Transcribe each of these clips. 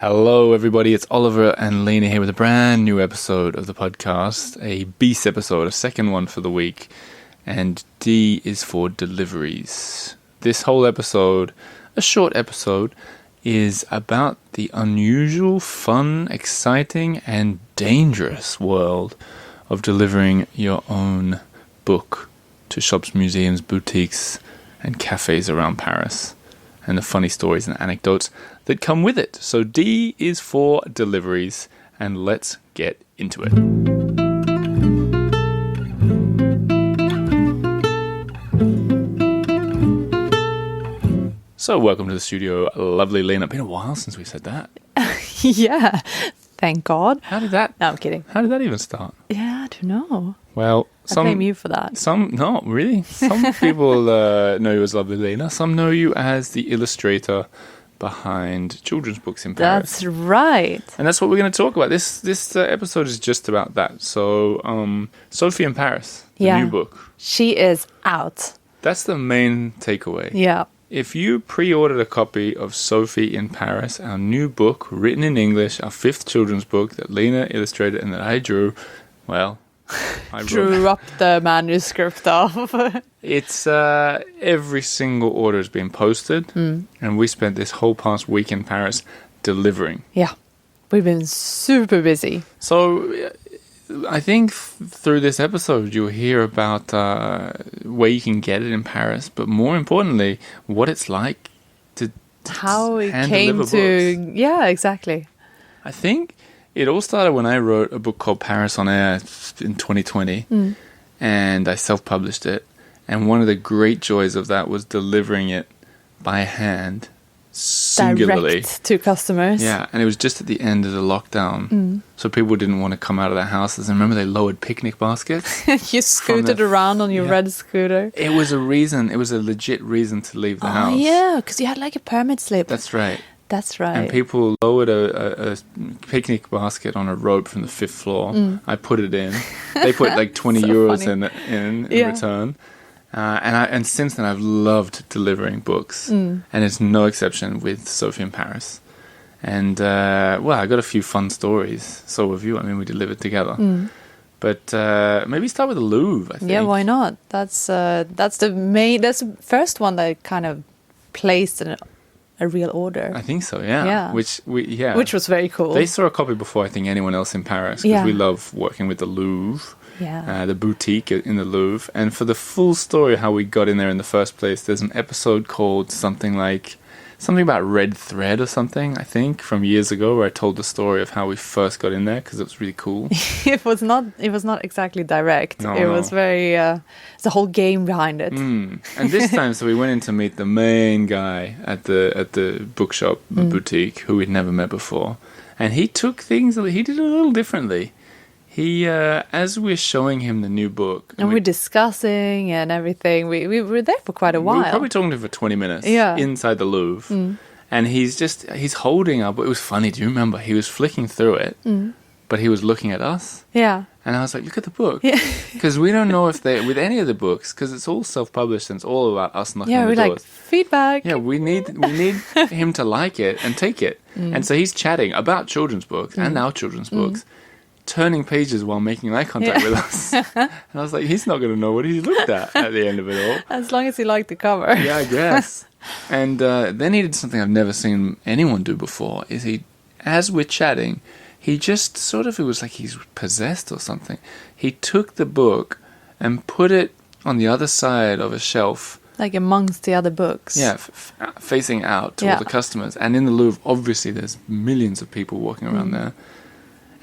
Hello, everybody. It's Oliver and Lina here with a brand new episode of the podcast, a Beast episode, a second one for the week, and D is for Deliveries. This whole episode, a short episode, is about the unusual, fun, exciting, and dangerous world of delivering your own book to shops, museums, boutiques, and cafes around Paris, and the funny stories and anecdotes that come with it. So D is for Deliveries, and let's get into it. So welcome to the studio, lovely Lina. Been a while since we said that. Yeah, thank God. How did that? No, I'm kidding. How did that even start? Yeah, I don't know. Well, I blame you for that. Not really. Some people know you as lovely Lina. Some know you as the illustrator behind children's books in Paris. That's right. And that's what we're going to talk about. This episode is just about that. So, Sophie in Paris, the new book. She is out. That's the main takeaway. Yeah. If you pre-ordered a copy of Sophie in Paris, our new book, written in English, our fifth children's book that Lina illustrated and that I drew, well, I drew up the manuscript of. It's every single order has been posted, and we spent this whole past week in Paris delivering. Yeah, we've been super busy. So I think through this episode you'll hear about where you can get it in Paris, but more importantly, what it's like to how it hand came deliver to books. Yeah, exactly. I think it all started when I wrote a book called Paris on Air in 2020, and I self-published it. And one of the great joys of that was delivering it by hand, singularly. Direct to customers. Yeah, and it was just at the end of the lockdown. So people didn't want to come out of their houses. And remember, they lowered picnic baskets? You scooted around on your red scooter. It was a legit reason to leave the house. Oh, yeah, because you had like a permit slip. That's right. That's right. And people lowered a picnic basket on a rope from the fifth floor. I put it in. They put like 20 euros in return. And since then, I've loved delivering books. And it's no exception with Sophie in Paris. And, I got a few fun stories. So have you. I mean, we delivered together. But maybe start with the Louvre, I think. Yeah, why not? That's the first one that kind of placed in a real order. I think so, yeah. Which was very cool. They saw a copy before, I think, anyone else in Paris. Because we love working with the Louvre. Yeah. The boutique in the Louvre. And for the full story how we got in there in the first place, there's an episode called something about Red Thread or something, I think, from years ago, where I told the story of how we first got in there because it was really cool. It was not exactly direct. No, it was very it's a whole game behind it. And this time, so we went in to meet the main guy at the bookshop, the boutique, who we'd never met before. And he took things, he did it a little differently. He, as we're showing him the new book... And we're discussing and everything. We were there for quite a while. We were probably talking to him for 20 minutes inside the Louvre. And he's holding up... It was funny, do you remember? He was flicking through it, but he was looking at us. Yeah. And I was like, look at the book. Because we don't know if with any of the books, because it's all self-published and it's all about us knocking on the doors. Yeah, we're like, feedback. Yeah, we need him to like it and take it. And so he's chatting about children's books and our children's books. Turning pages while making eye contact with us. And I was like, he's not going to know what he looked at the end of it all. As long as he liked the cover. Yeah, I guess. And then he did something I've never seen anyone do before, is as we're chatting, he just it was like he's possessed or something. He took the book and put it on the other side of a shelf. Like amongst the other books. Yeah, facing out to all the customers. And in the Louvre, obviously, there's millions of people walking around there.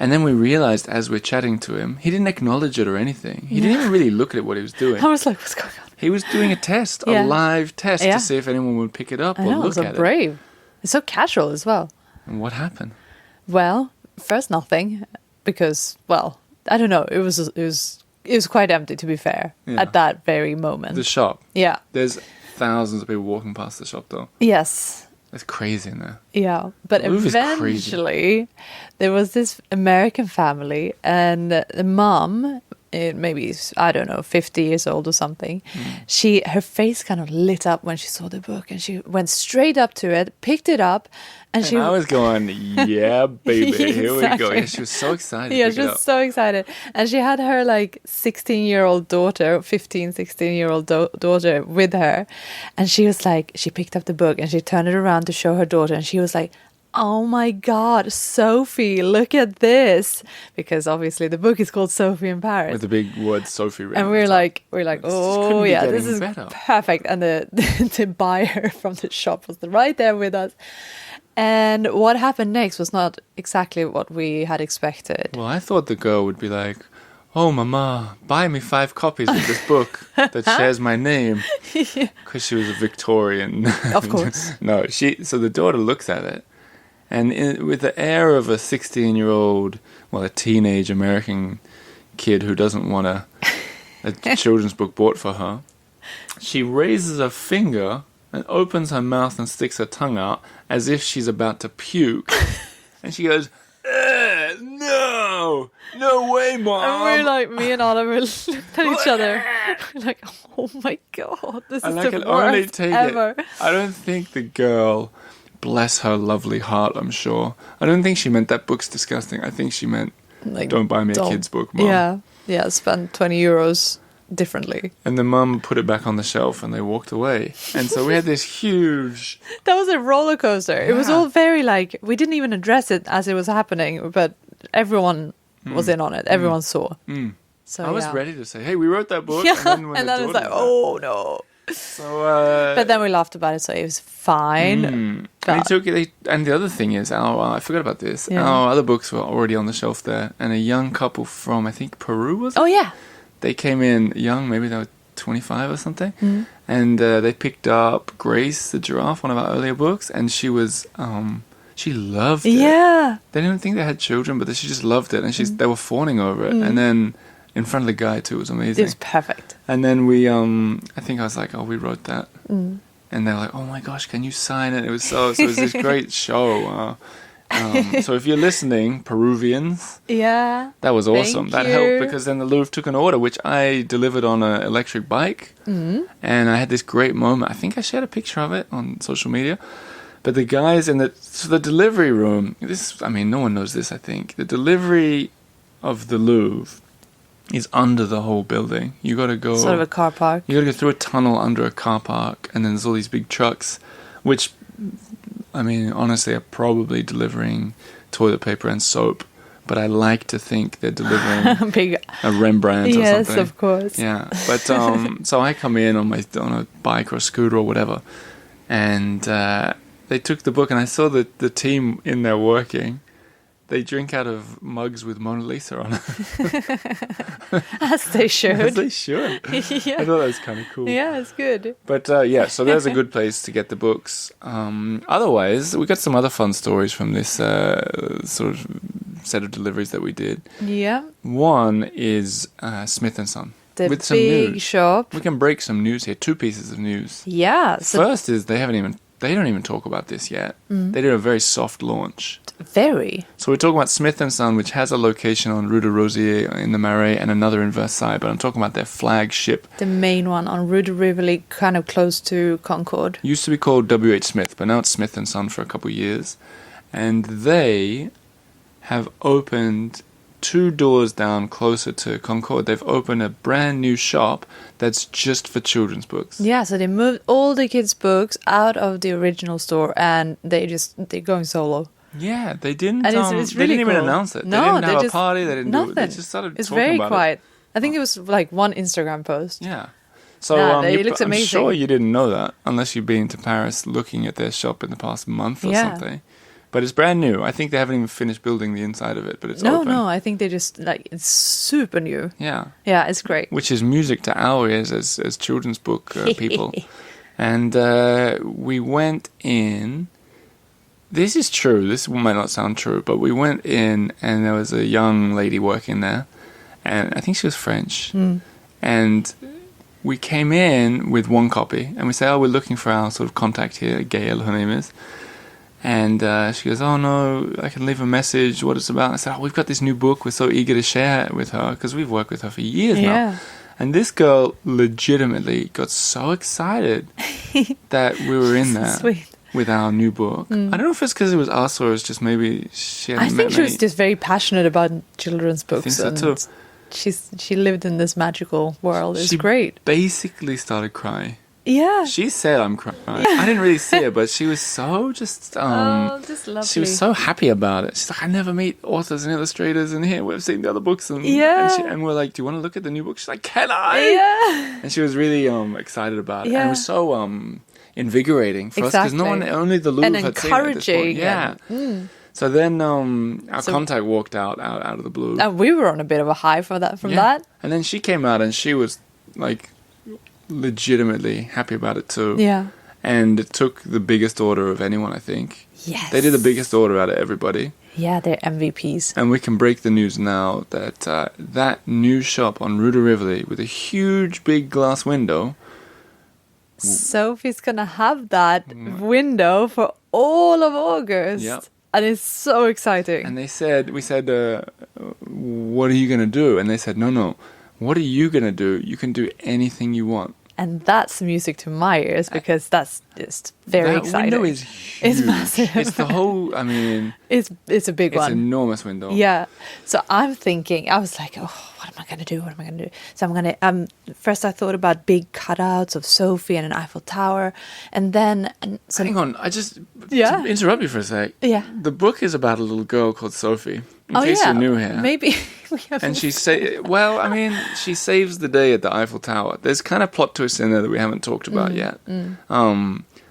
And then we realized as we're chatting to him, he didn't acknowledge it or anything. He didn't even really look at what he was doing. I was like, what's going on? He was doing a test, a live test to see if anyone would pick it up or look at it. So brave. It's so casual as well. And what happened? Well, first nothing, because, I don't know. It was quite empty, to be fair, at that very moment. The shop. Yeah. There's thousands of people walking past the shop, though. Yes. It's crazy in there. Yeah, but eventually there was this American family, and the mom maybe, I don't know, 50 years old or something. Her face kind of lit up when she saw the book, and she went straight up to it, picked it up, and I was going, yeah, baby, here we go. Exactly. Yeah, she was so excited. Yeah, she was so excited. And she had her like 16-year-old daughter, 15, 16-year-old daughter with her. And she was like, she picked up the book and she turned it around to show her daughter. And she was like, oh my God, Sophie, look at this. Because obviously the book is called Sophie in Paris. With the big word Sophie written. And we're like, oh yeah, this is better. Perfect. And the buyer from the shop was right there with us. And what happened next was not exactly what we had expected. Well, I thought the girl would be like, oh, Mama, buy me 5 copies of this book that shares my name. Because she was a Victorian. Of course. No, so the daughter looks at it. And with the air of a 16-year-old, well, a teenage American kid who doesn't want a children's book bought for her, she raises a finger and opens her mouth and sticks her tongue out as if she's about to puke. And she goes, no way, Mom. And we're like, me and Oliver looked at each other. We're like, oh my God, this is the worst ever. I don't think the girl, bless her lovely heart, I'm sure, I don't think she meant that book's disgusting. I think she meant, like, don't buy me a kid's book, Mom. Yeah, spend 20 euros differently. And the mum put it back on the shelf and they walked away. And so we had this huge... That was a roller coaster. Yeah. It was all very like, we didn't even address it as it was happening, but everyone was in on it. Everyone saw. So I was ready to say, hey, we wrote that book. Yeah. And then it's like, oh no. So, but then we laughed about it, so it was fine. And the other thing is, I forgot about this. Yeah. Our other books were already on the shelf there, and a young couple from, I think, Peru, was it? Oh, yeah. They came in young, maybe they were 25 or something, and they picked up Grace the Giraffe, one of our earlier books, and she was, she loved it. Yeah. They didn't think they had children, but she just loved it, and they were fawning over it, and then in front of the guy too, it was amazing. It was perfect. And then we, I think I was like, oh, we wrote that, and they're like, oh my gosh, can you sign it? It was so it was this great show. So if you're listening, Peruvians, yeah, that was awesome. That helped, because then the Louvre took an order, which I delivered on an electric bike, and I had this great moment. I think I shared a picture of it on social media. But the guys in the delivery room, no one knows this, I think. The delivery of the Louvre is under the whole building. You got to go... Sort of a car park. You got to go through a tunnel under a car park, and then there's all these big trucks, which... honestly, are probably delivering toilet paper and soap, but I like to think they're delivering a Rembrandt or something. Yes, of course. Yeah, but so I come in on a bike or a scooter or whatever, and they took the book, and I saw the team in there working. They drink out of mugs with Mona Lisa on it. As they should. As they should. Yeah. I thought that was kind of cool. Yeah, it's good. But so there's a good place to get the books. Otherwise, we got some other fun stories from this sort of set of deliveries that we did. Yeah. One is Smith & Son. The with some big news. shop. We can break some news here. 2 pieces of news. Yeah. First is they don't even talk about this yet. They did a very soft launch. Very. So we're talking about Smith & Son, which has a location on Rue de Rosier in the Marais and another in Versailles, but I'm talking about their flagship. The main one on Rue de Rivoli, kind of close to Concorde. Used to be called W.H. Smith, but now it's Smith & Son for a couple of years. And they have opened 2 doors down closer to Concorde. They've opened a brand new shop that's just for children's books. Yeah, so they moved all the kids' books out of the original store, and they're going solo. Yeah, they didn't. And it's really they didn't even cool. announce it. No, they didn't have just, a party. They didn't nothing. do it. They just started it's talking very about quiet. it. I think it was like one Instagram post. Yeah. So it looks amazing. I'm sure you didn't know that unless you've been to Paris looking at their shop in the past month or something. But it's brand new. I think they haven't even finished building the inside of it, but it's open. No, I think they just it's super new. Yeah. Yeah, it's great. Which is music to our ears as children's book people. And we went in. This is true. This might not sound true, but we went in and there was a young lady working there, and I think she was French. And we came in with 1 copy, and we say, we're looking for our sort of contact here, Gail, her name is. And she goes, "Oh no, I can leave a message. What it's about?" I said, "Oh, we've got this new book. We're so eager to share it with her because we've worked with her for years now." And this girl legitimately got so excited that we were in there with our new book. I don't know if it's because it was us or it's just maybe she hadn't I think she was just very passionate about children's books. I think so too. She lived in this magical world. It's great. Basically started crying. Yeah. She said I'm crying. I didn't really see it, but she was so just lovely. she was so happy about it. She's like, I never meet authors and illustrators and here we've seen the other books and and we're like, do you want to look at the new book? She's like, can I? Yeah. And she was really excited about it. And it was so invigorating for us because no one, only the Louvre had seen it at this point. Yeah. So then our contact walked out of the blue. And we were on a bit of a high from that. And then she came out and she was like legitimately happy about it too. Yeah. And it took the biggest order of anyone, I think. Yes. They did the biggest order out of everybody. Yeah, they're MVPs. And we can break the news now that that new shop on Rue de Rivoli with a huge big glass window. Sophie's gonna have that window for all of August. Yep. And it's so exciting. And we said, what are you going to do? And they said, no. What are you going to do? You can do anything you want. And that's music to my ears because that's just very exciting. That window is huge. It's massive. It's the whole, It's a big one. It's an enormous window. Yeah. So I'm thinking, I was like, oh, what am I going to do? So I'm going to, first I thought about big cutouts of Sophie and an Eiffel Tower. And then... Hang on, to interrupt you for a sec. Yeah. The book is about a little girl called Sophie. In case you're new here. Maybe we have. And she she saves the day at the Eiffel Tower. There's kind of plot twists in there that we haven't talked about yet.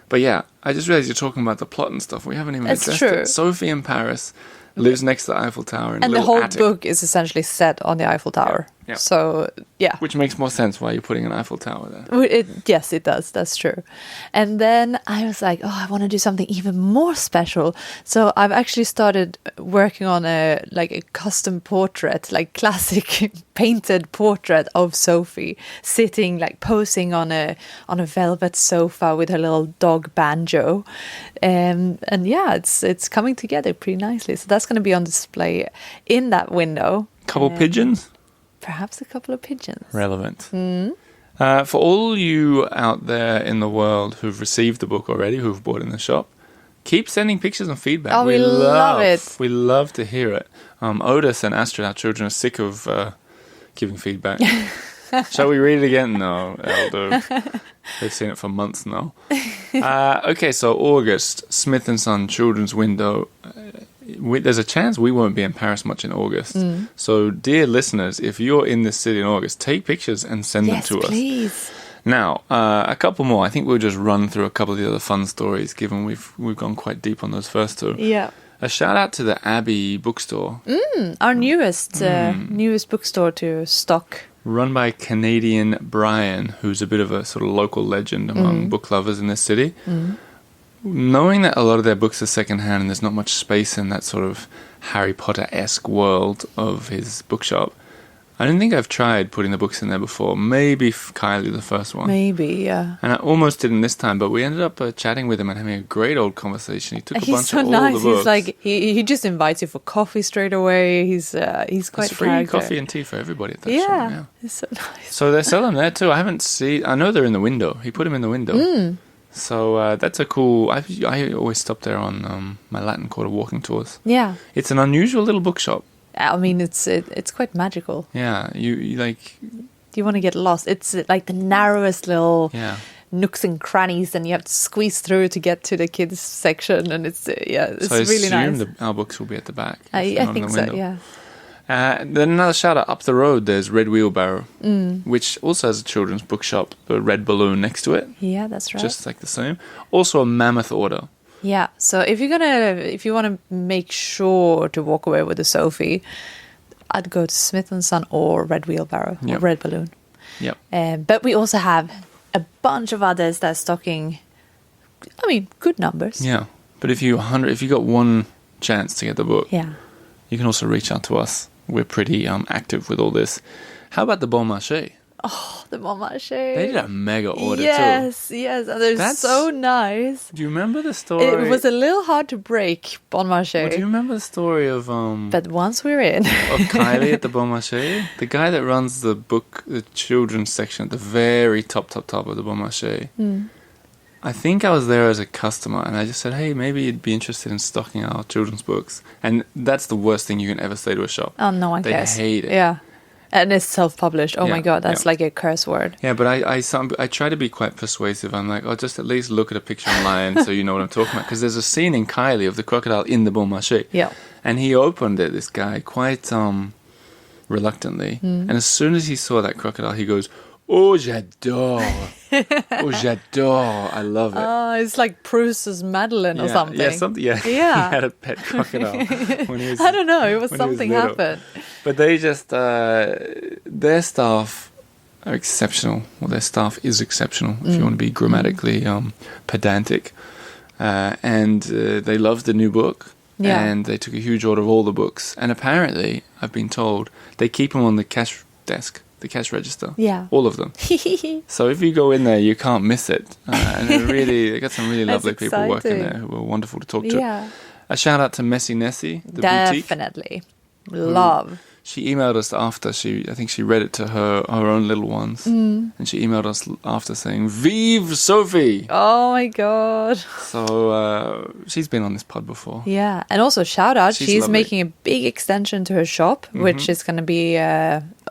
But yeah, I just realized you're talking about the plot and stuff. We haven't even addressed it. Sophie in Paris lives next to the Eiffel Tower in a little attic. And the whole book is essentially set on the Eiffel Tower. Yeah. So, yeah. Which makes more sense why you're putting an Eiffel Tower there. Yes, it does. That's true. And then I was like, oh, I want to do something even more special. So I've actually started working on a custom portrait, like classic painted portrait of Sophie sitting, like posing on a velvet sofa with her little dog Banjo. And yeah, it's coming together pretty nicely. So that's going to be on display in that window. Couple pigeons? Perhaps a couple of pigeons. Relevant. For all you out there in the world who've received the book already, who've bought in the shop, keep sending pictures and feedback. Oh, we love it. We love to hear it. Otis and Astrid, our children, are sick of giving feedback. Shall we read it again? No, that'll do. They've seen it for months now. Okay, so August, Smith & Son Children's Window. There's a chance we won't be in Paris much in August. So, dear listeners, if you're in this city in August, take pictures and send them to us. Yes, please. Now, a couple more. I think we'll just run through a couple of the other fun stories, given we've gone quite deep on those first two. Yeah. A shout out to the Abbey bookstore. Our newest bookstore to stock. Run by Canadian Brian, who's a bit of a sort of local legend among book lovers in this city. Knowing that a lot of their books are secondhand and there's not much space in that sort of Harry Potter-esque world of his bookshop, I don't think I've tried putting the books in there before. Maybe Kylie, the first one. Maybe, yeah. And I almost didn't this time, but we ended up chatting with him and having a great old conversation. He took a bunch so of all nice. the books. He's like, he just invites you for coffee straight away. He's quite free character. coffee and tea for everybody at that shop. Yeah, it's so nice. So they sell them there too. I haven't seen. I know they're in the window. He put them in the window. So that's a cool. I always stop there on my Latin Quarter walking tours. Yeah, it's an unusual little bookshop. I mean, it's quite magical. Yeah, you like. Do you want to get lost? It's like the narrowest little nooks and crannies, and you have to squeeze through to get to the kids section, and it's really nice. So our books will be at the back. I think so. Yeah. Then another shout out up the road. There's Red Wheelbarrow, which also has a children's bookshop, the Red Balloon next to it. Yeah, that's right. Just like the same. Also a mammoth order. Yeah. So if you want to make sure to walk away with a Sophie, I'd go to Smith & Son or Red Wheelbarrow or Red Balloon. Yeah. But we also have a bunch of others that are stocking. I mean, good numbers. Yeah. But if you got one chance to get the book, you can also reach out to us. We're pretty active with all this. How about the Bon Marché? The Bon Marché. They did a mega order too. Yes, and they're so nice. Do you remember the story? It was a little hard to break Bon Marché. Well, do you remember the story of But once we're in, of Kylie at the Bon Marché? The guy that runs the children's section at the very top of the Bon Marché. I think I was there as a customer, and I just said, "Hey, maybe you'd be interested in stocking our children's books." And that's the worst thing you can ever say to a shop. oh, no one They cares. hate it. Yeah. And it's self-published. Oh Yeah, my God, that's yeah. like a curse word. Yeah, but I try to be quite persuasive. I'm like, just at least look at a picture online so you know what I'm talking about. Because there's a scene in Kylie of the crocodile in the Bon Marché. Yeah. And he opened it, this guy, quite reluctantly. And as soon as he saw that crocodile, he goes, "Oh, j'adore. Oh, j'adore. I love it." Oh, it's like Proust's Madeline or something. Yeah, something. Yeah. Yeah. He had a pet crocodile when he was. I don't know. It was when he was something little. happened. But they just their staff are exceptional. Well, their staff is exceptional if you want to be grammatically pedantic. And they loved the new book. Yeah. And they took a huge order of all the books. And apparently, I've been told, they keep them on the cash desk, the cash register. Yeah. All of them. So if you go in there, you can't miss it. And they got some really That's lovely people working exciting. there who are wonderful to talk to. Yeah. A shout out to Messy Nessie, the boutique. Definitely. Love. She emailed us after I think she read it to her own little ones. And she emailed us after saying, "Vive Sophie!" Oh my God. So she's been on this pod before. Yeah. And also shout out, she's lovely. making a big extension to her shop, which is going to be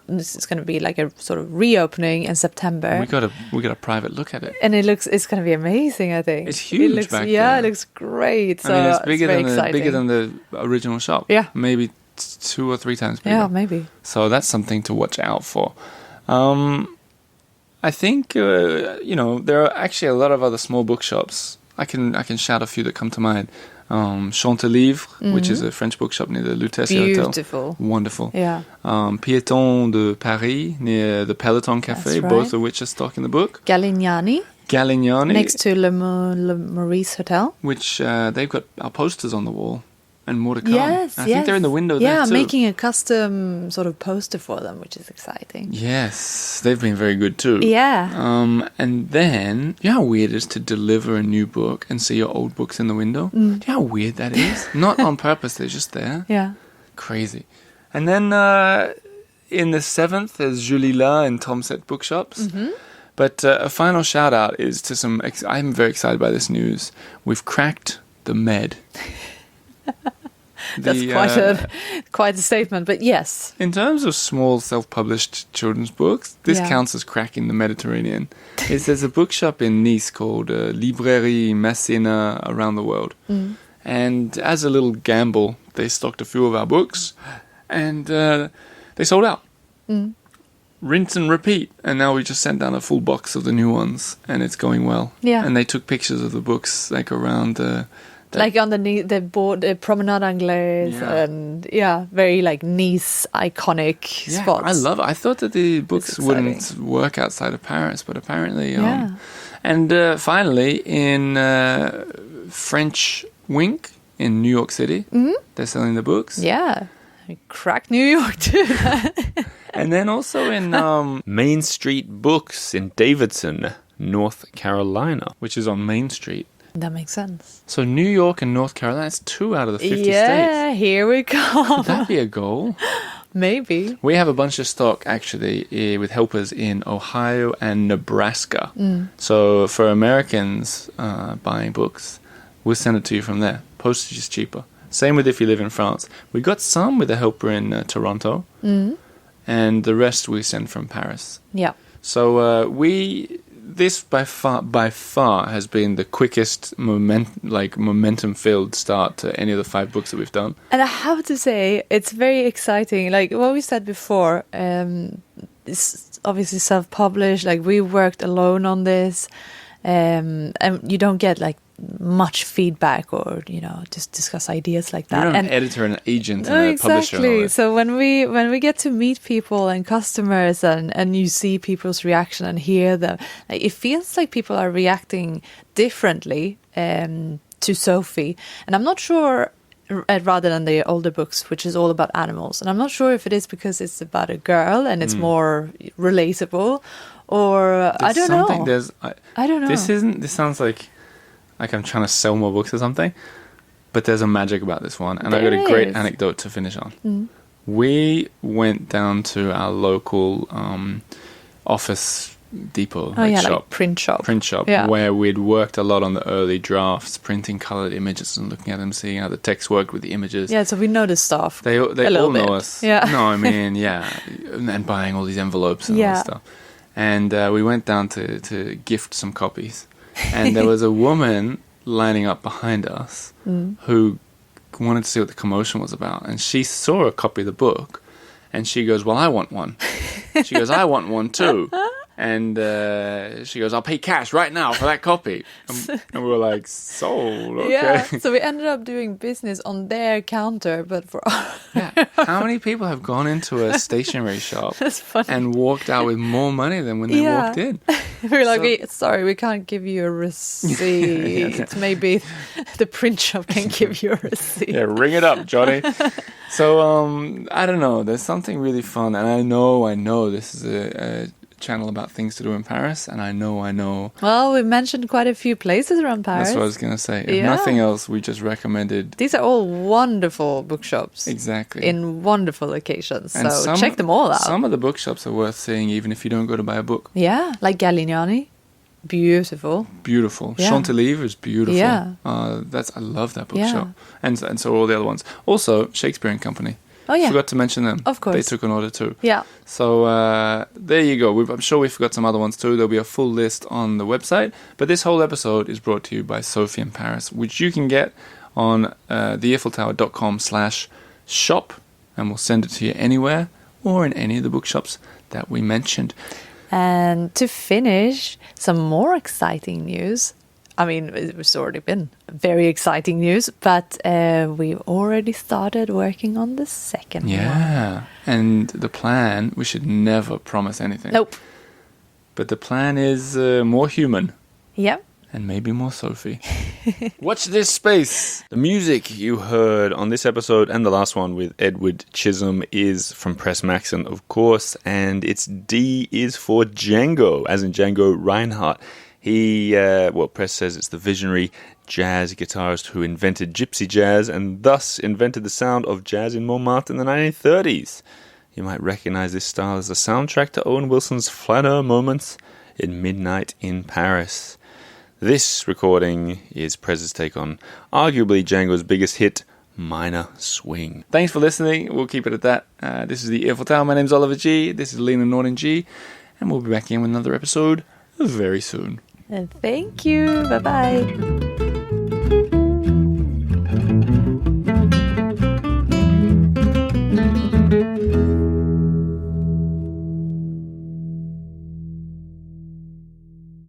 this is going to be like a sort of reopening in September. We got a private look at it. And it's going to be amazing, I think. It's huge It looks, back yeah, there. it looks great. So I mean, it's bigger very than exciting. the original shop. Yeah. Maybe 2 or 3 times bigger. Yeah, maybe. So that's something to watch out for. I think there are actually a lot of other small bookshops. I can shout a few that come to mind. Chantelivre, which is a French bookshop near the Lutetia Hotel. Beautiful. Wonderful. Yeah. Piéton de Paris near the Peloton Cafe, That's right. both of which are stock in the book. Galignani, Galignani, next to Le Maurice Hotel. which they've got our posters on the wall and more to come. Yes, I think they're in the window there too. Yeah, making a custom sort of poster for them, which is exciting. Yes, they've been very good too. Yeah. And then, you know how weird it is to deliver a new book and see your old books in the window? Do you know how weird that is? Not on purpose, they're just there. Yeah. Crazy. And then in the 7th, there's Julie La and Tom Set Bookshops. But a final shout out is to some. I'm very excited by this news. We've cracked the med. That's quite a statement, but yes. In terms of small self-published children's books, this Yeah. counts as cracking the Mediterranean. There's a bookshop in Nice called Librairie Messina around the world. And as a little gamble, they stocked a few of our books and they sold out. Rinse and repeat. And now we just sent down a full box of the new ones and it's going well. Yeah. And they took pictures of the books like around Like on the board, the Promenade Anglaise, Yeah. and very like Nice iconic spots. I love it. I thought that the books exciting. wouldn't work outside of Paris, but apparently, Yeah. And finally, in French Wink in New York City, they're selling the books. Yeah, crack New York too. And then also in Main Street Books in Davidson, North Carolina, which is on Main Street. That makes sense. So New York and North Carolina, it's 2 out of the 50 states. Yeah, here we go. Could that be a goal? Maybe. We have a bunch of stock, actually, with helpers in Ohio and Nebraska. So for Americans buying books, we'll send it to you from there. Postage is cheaper. Same with if you live in France. We got some with a helper in Toronto, and the rest we send from Paris. Yeah. So this by far has been the quickest momentum-filled start to any of the 5 books that we've done. And I have to say, it's very exciting. Like what we said before, it's obviously self-published. Like we worked alone on this, and you don't get like much feedback or just discuss ideas like that. You're not and an editor and an agent and a publisher. And all exactly. that. So when we get to meet people and customers and you see people's reaction and hear them, like, it feels like people are reacting differently to Sophie. And I'm not sure rather than the older books, which is all about animals. And I'm not sure if it is because it's about a girl and it's more relatable, or I don't know. I don't know. This sounds like I'm trying to sell more books or something, but there's a magic about this one, and I got a great anecdote to finish on. We went down to our local office depot shop, like print shop, where we'd worked a lot on the early drafts, printing colored images and looking at them, seeing how the text worked with the images. Yeah, so we know the stuff. They all know us. Yeah. No, I mean, yeah, and buying all these envelopes and all this stuff. And we went down to gift some copies, and there was a woman lining up behind us who wanted to see what the commotion was about, and she saw a copy of the book, and she goes, "Well, I want one." She goes, "I want one too." And she goes, "I'll pay cash right now for that copy." And we were like, "Sold, okay." Yeah, so we ended up doing business on their counter, but for How many people have gone into a stationery shop That's funny. and walked out with more money than when they walked in? We're like, sorry, we can't give you a receipt. Maybe the print shop can give you a receipt. Yeah, ring it up, Johnny. So, I don't know. There's something really fun. And I know this is a channel about things to do in Paris. And I know. Well, we mentioned quite a few places around Paris. That's what I was going to say. If nothing else, we just recommended. These are all wonderful bookshops. Exactly. In wonderful locations. And so check them all out. Some of the bookshops are worth seeing even if you don't go to buy a book. Yeah, like Galignani. Beautiful. Yeah. Chantilly is beautiful. Yeah. I love that bookshop. And so all the other ones. Also, Shakespeare and Company. Oh, yeah. Forgot to mention them. Of course. They took an order too. Yeah. So there you go. I'm sure we forgot some other ones too. There'll be a full list on the website. But this whole episode is brought to you by Sophie in Paris, which you can get on theeiffeltower.com/shop, and we'll send it to you anywhere or in any of the bookshops that we mentioned. And to finish, some more exciting news. I mean, it's already been very exciting news, but we've already started working on the second one. Yeah, and the plan, we should never promise anything. Nope. But the plan is more human. Yep. And maybe more Sophie. Watch this space. The music you heard on this episode and the last one with Edward Chisholm is from Press Maxon, of course, and its D is for Django, as in Django Reinhardt. He, Press says it's the visionary jazz guitarist who invented gypsy jazz and thus invented the sound of jazz in Montmartre in the 1930s. You might recognize this style as the soundtrack to Owen Wilson's Flaneur Moments in Midnight in Paris. This recording is Prez's take on arguably Django's biggest hit, Minor Swing. Thanks for listening. We'll keep it at that. This is the Eiffel Tower. My name's Oliver G. This is Lina Norton G. And we'll be back in with another episode very soon. And thank you. Bye-bye.